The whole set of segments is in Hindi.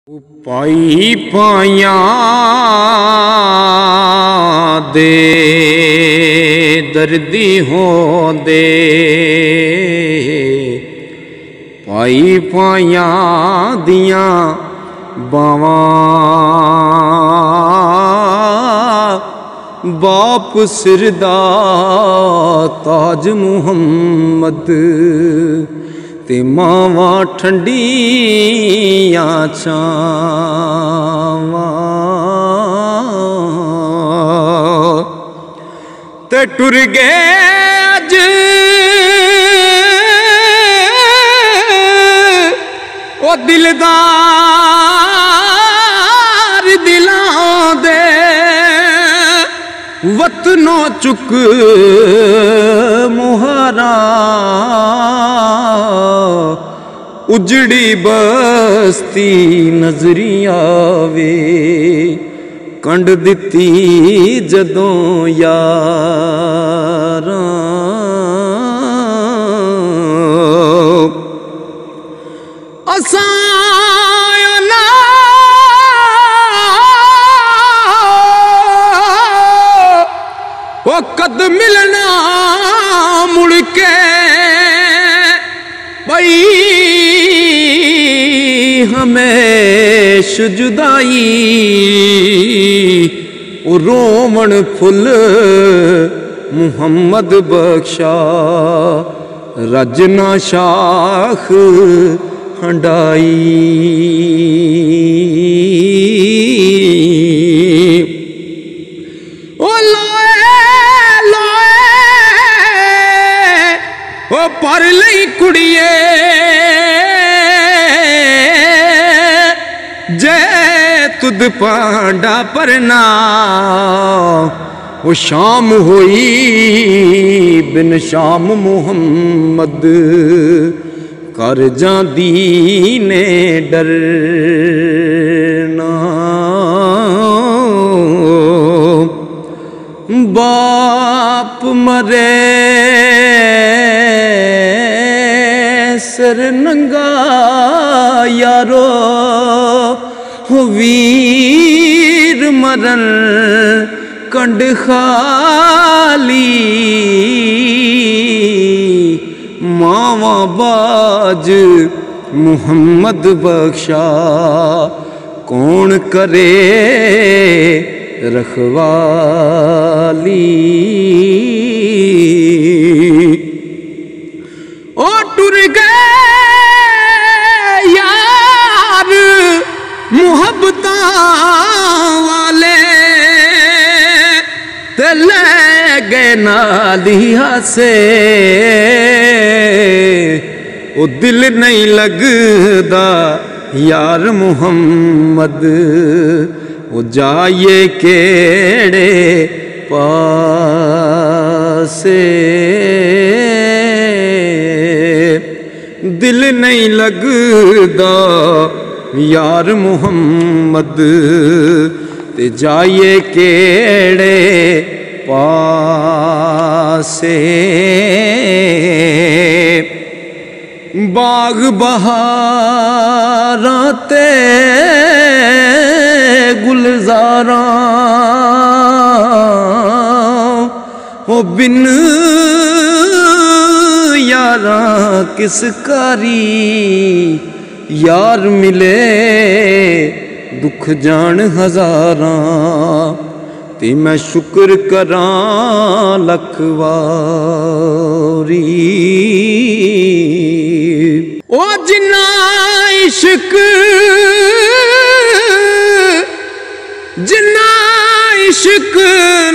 पाई पाया दे दर्दी हो दे, पाई पाया दिया बावा बाप सिरदा ताज मुहम्मद ते मावा ठंडिया छावा ते टुर गए अज ओ दिलदार दिलां दे वतनो चुक मुहारा उजड़ी बस्ती नजरी आवे कंड दिती जदों यारां असां वो कद मिलना मुड़ के भाई हमेश जुदाई ओ रोमन फुल मुहम्मद बख्शा रजना शाख हंडाई पर लई कुड़िए जे तुद पांडा परना वो शाम होई बिन शाम मुहम्मद कर जांदी ने डरना बाप मरे सर नंगा यारो हो वीर मरन कंड खाली मावा बाज मुहम्मद बख्शा कौन करे रखवाली ओ टुर गए यार मुहब्बता वाले ते ले गए नालिया से ओ दिल नहीं लगदा यार मुहम्मद वो जाइए केड़े पासे दिल नहीं लगदा यार मुहम्मद ते जाइए केड़े पासे बाग बहारां ते गुलजारां हो बिन यारा किस कारी यार मिले दुख जान हजारां ते मैं शुक्र करां लख वारी ओ जिन्ना इश्क जिन्ना इश्क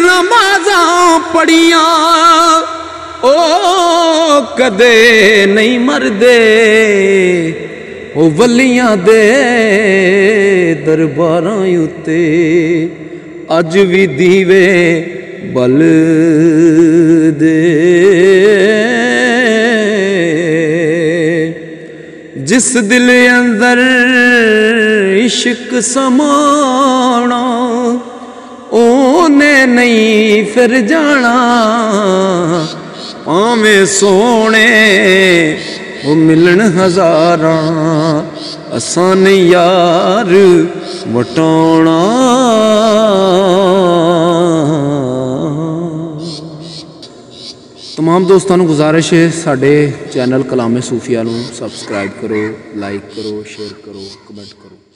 नमाज़ां पढ़ियां ओ कदे नहीं मरदे ओ वलियां दे दरबारां उत्ते अज भी दीवे बल दे जिस दिल अंदर इश्क समाना ओने नहीं फिर जाना पावें सोने वो मिलन हजारां असान यार वटाउणा। तमाम दोस्तों गुजारिश है साडे चैनल कलामे सूफिया नूं सबसक्राइब करो, लाइक करो, शेयर करो, कमेंट करो।